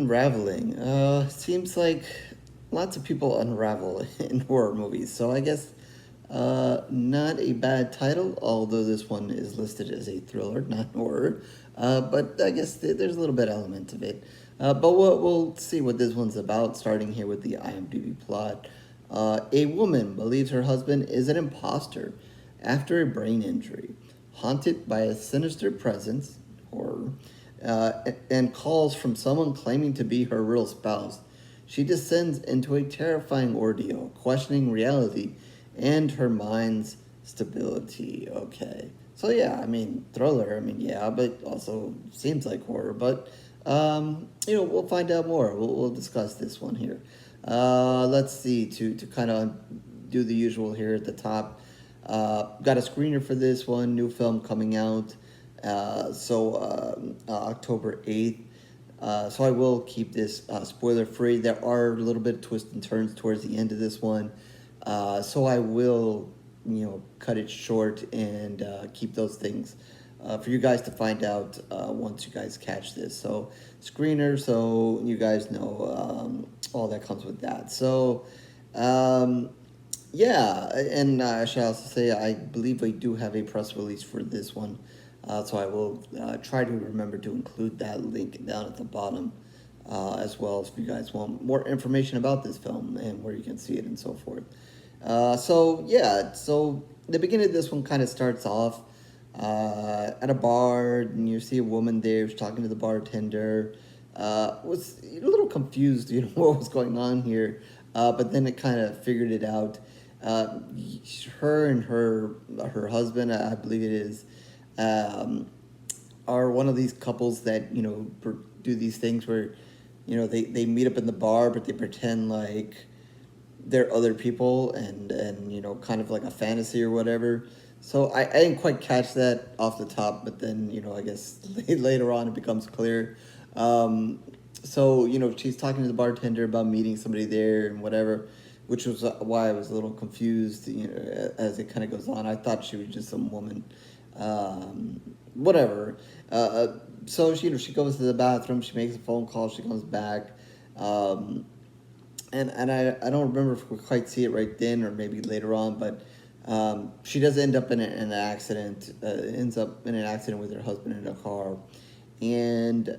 Unraveling. Seems like lots of people unravel in horror movies, so I guess not a bad title, although this one is listed as a thriller, not horror. But I guess there's a little bit element of it. But we'll see what this one's about, starting here with the IMDb plot. A woman believes her husband is an impostor after a brain injury, haunted by a sinister presence, horror, and calls from someone claiming to be her real spouse. She descends into a terrifying ordeal, questioning reality and her mind's stability. Okay. So, yeah, I mean, thriller, I mean, yeah, but also seems like horror. But, we'll find out more. We'll discuss this one here. Let's see, to kind of do the usual here at the top. Got a screener for this one, new film coming out. October 8th. So I will keep this spoiler free. There are a little bit of twists and turns towards the end of this one. So I will, cut it short and keep those things for you guys to find out once you guys catch this. So screener, so you guys know all that comes with that. So yeah, and I should also say I believe we do have a press release for this one. So I will try to remember to include that link down at the bottom as well if you guys want more information about this film and where you can see it and so forth. So the beginning of this one kind of starts off at a bar, and you see a woman there. She's talking to the bartender. Was a little confused, what was going on here, but then it kind of figured it out. Her and her husband, I believe it is, are one of these couples that do these things where they meet up in the bar, but they pretend like they're other people, and kind of like a fantasy or whatever. So I didn't quite catch that off the top, but then I guess later on it becomes clear. She's talking to the bartender about meeting somebody there and whatever, which was why I was a little confused as it kind of goes on. I thought she was just some woman, whatever. So she goes to the bathroom, she makes a phone call, she comes back, and I don't remember if we quite see it right then or maybe later on, but she does end up in an accident. Ends up in an accident with her husband in a car, and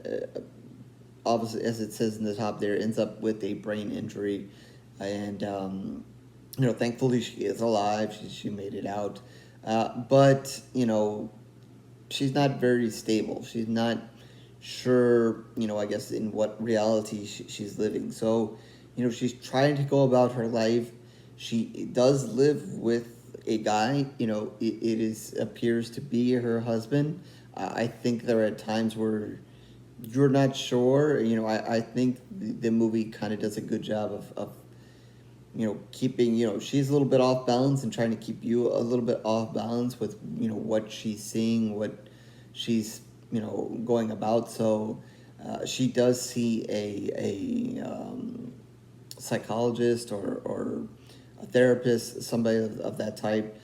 obviously, as it says in the top there, ends up with a brain injury, and thankfully she is alive. She made it out, but she's not very stable. She's not sure, I guess, in what reality she's living. So, she's trying to go about her life. She does live with a guy, it appears to be her husband. I think there are times where you're not sure. I think the movie kind of does a good job of keeping, she's a little bit off balance and trying to keep you a little bit off balance with, what she's seeing, what she's, going about. So she does see a psychologist or a therapist, somebody of that type,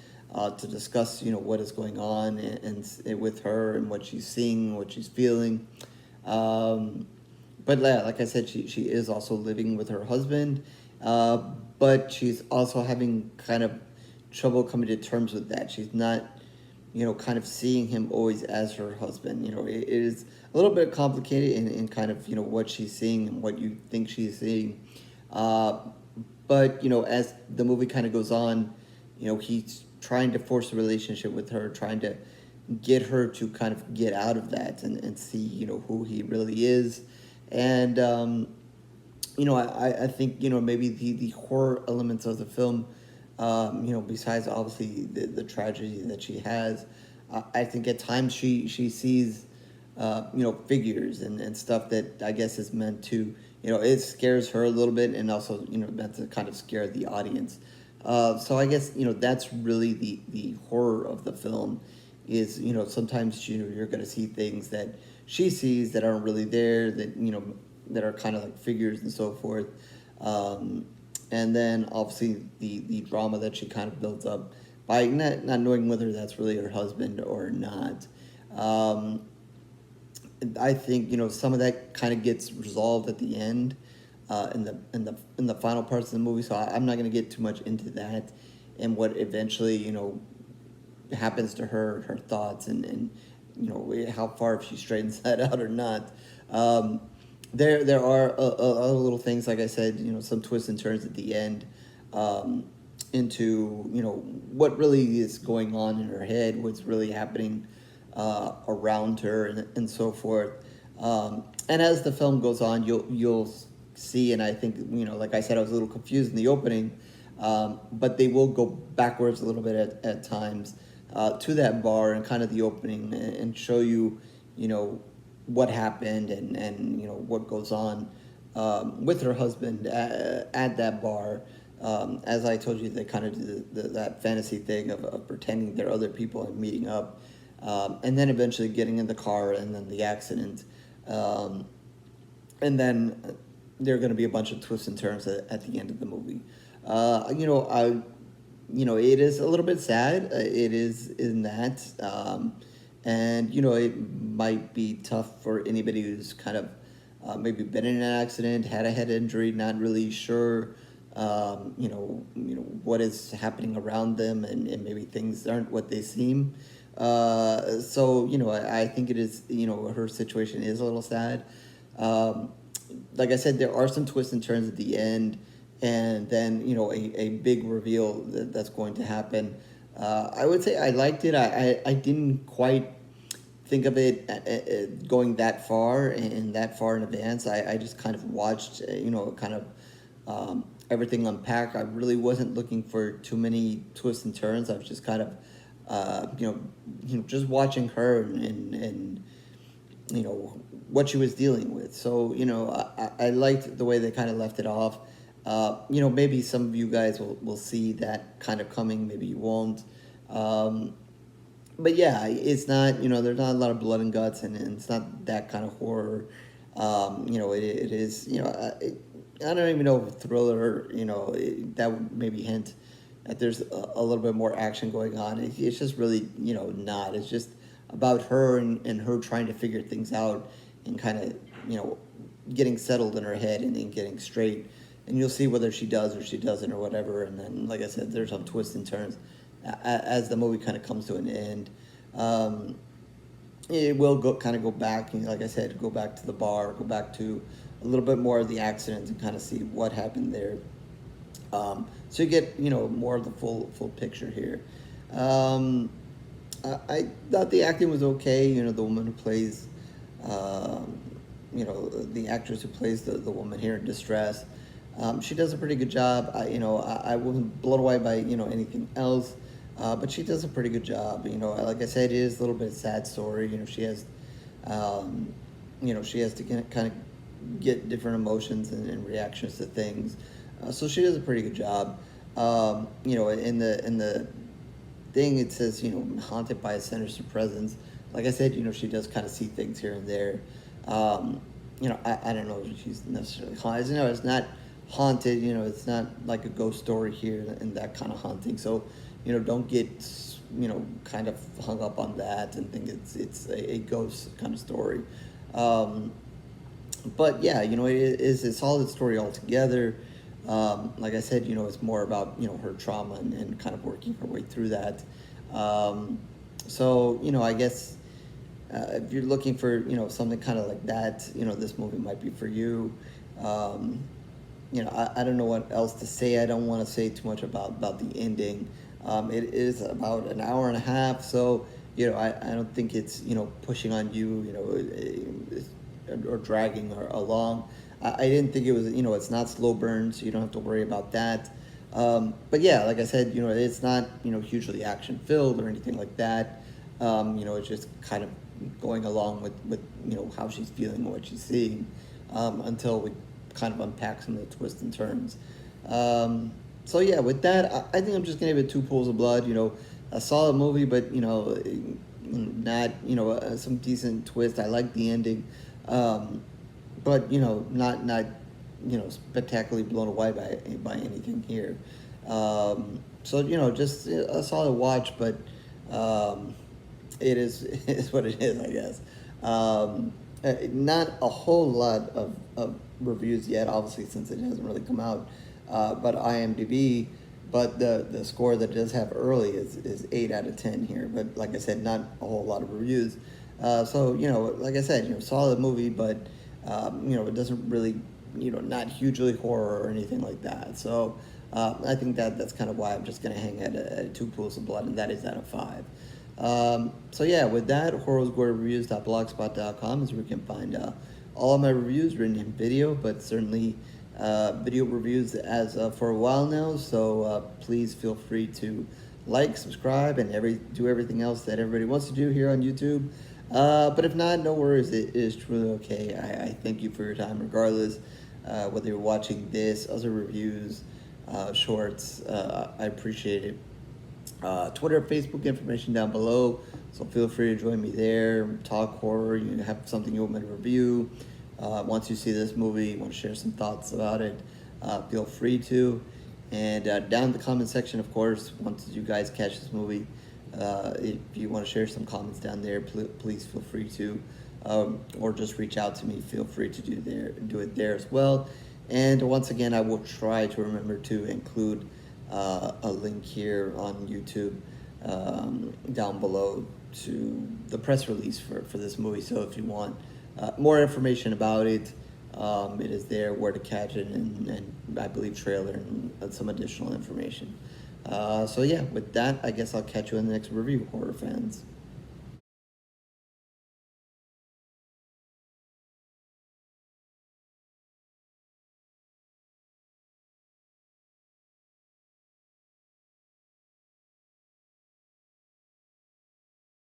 to discuss, what is going on and with her and what she's seeing, what she's feeling. But yeah, like I said, she is also living with her husband, but she's also having kind of trouble coming to terms with that. She's not, kind of seeing him always as her husband. It is a little bit complicated in kind of, what she's seeing and what you think she's seeing. But, as the movie kind of goes on, he's trying to force a relationship with her, trying to get her to kind of get out of that and see, who he really is. And, I think, maybe the horror elements of the film, besides obviously the tragedy that she has, I think at times she sees, figures and stuff that I guess is meant to, it scares her a little bit and also, meant to kind of scare the audience. So I guess, that's really the horror of the film is, sometimes, you're going to see things that she sees that aren't really there, that, that are kind of like figures and so forth. And then obviously the drama that she kind of builds up by not knowing whether that's really her husband or not. I think some of that kind of gets resolved at the end, in the final parts of the movie. So I'm not going to get too much into that, and what eventually happens to her thoughts, and how far, if she straightens that out or not. There are other little things, like I said, some twists and turns at the end, into what really is going on in her head, what's really happening around her, and so forth. And as the film goes on, you'll see, and I think like I said, I was a little confused in the opening, but they will go backwards a little bit at times, to that bar and kind of the opening, and show what happened, and what goes on with her husband at that bar. As I told you, they kind of do that fantasy thing of pretending they're other people and meeting up, and then eventually getting in the car, and then the accident, and then there are going to be a bunch of twists and turns at the end of the movie. It is a little bit sad. It is in that, and it might be tough for anybody who's kind of maybe been in an accident, had a head injury, not really sure, what is happening around them, and maybe things aren't what they seem. I think it is, her situation is a little sad. Like I said, there are some twists and turns at the end, and then, a big reveal that's going to happen. I would say I liked it. I didn't quite think of it going that far and that far in advance. I just kind of watched, everything unpack. I really wasn't looking for too many twists and turns. I was just kind of, just watching her, and what she was dealing with. So, I liked the way they kind of left it off. Maybe some of you guys will see that kind of coming. Maybe you won't. But yeah, it's not, there's not a lot of blood and guts, and it's not that kind of horror. It is, I don't even know if thriller, that would maybe hint that there's a little bit more action going on. It's just really, not. It's just about her, and her trying to figure things out, and kind of, getting settled in her head, and then getting straight. And you'll see whether she does or she doesn't or whatever. And then, like I said, there's some twists and turns as the movie kind of comes to an end. It will go back, and like I said, go back to the bar, go back to a little bit more of the accident, and kind of see what happened there. So you get more of the full picture here. I thought the acting was okay. The woman who plays, the actress who plays the woman here in distress, she does a pretty good job. I wasn't blown away by anything else. But she does a pretty good job. Like I said, it is a little bit of a sad story. She has, she has to kind of get different emotions and reactions to things. So she does a pretty good job. In the thing, it says, haunted by a sinister presence. Like I said, she does kind of see things here and there. I don't know if she's necessarily haunted. It's not haunted. It's not like a ghost story here and that kind of haunting. So, don't get, kind of hung up on that and think it's a ghost kind of story. But yeah, it is a solid story altogether. Like I said, it's more about, her trauma and kind of working her way through that. I guess if you're looking for, something kind of like that, this movie might be for you. I don't know what else to say. I don't want to say too much about the ending. It is about an hour and a half, so I don't think it's pushing on you, or dragging or along. I didn't think it was it's not slow burn, so you don't have to worry about that. But yeah, like I said, it's not hugely action filled or anything like that. It's just kind of going along with how she's feeling and what she's seeing, until we kind of unpack some of the twists and turns. So yeah, with that, I think I'm just gonna give it 2 pools of blood. A solid movie, but not some decent twist. I like the ending, but not spectacularally blown away by anything here. Just a solid watch, but it is what it is, I guess. Not a whole lot of reviews yet, obviously, since it hasn't really come out. But IMDb, but the score that it does have early is 8 out of 10 here. But like I said, not a whole lot of reviews. So, like I said, solid movie, but, it doesn't really, not hugely horror or anything like that. So I think that's kind of why I'm just going to hang at 2 pools of blood, and that is out of 5. So yeah, with that, horrorsgorereviews.blogspot.com is where you can find all of my reviews written in video, but certainly video reviews as for a while now. So please feel free to like, subscribe, and do everything else that everybody wants to do here on YouTube. But if not, no worries. It is truly okay. I thank you for your time, regardless. Whether you're watching this, other reviews, shorts, I appreciate it. Twitter, Facebook information down below, so feel free to join me there. Talk horror. You have something you want me to review. Once you see this movie, you want to share some thoughts about it, feel free to. And down in the comment section, of course, once you guys catch this movie, if you want to share some comments down there, please feel free to, or just reach out to me. Feel free to do it there as well. And once again, I will try to remember to include a link here on YouTube down below to the press release for this movie. So if you want more information about it, it is there, where to catch it, and I believe trailer and some additional information. So yeah, with that, I guess I'll catch you in the next review, horror fans.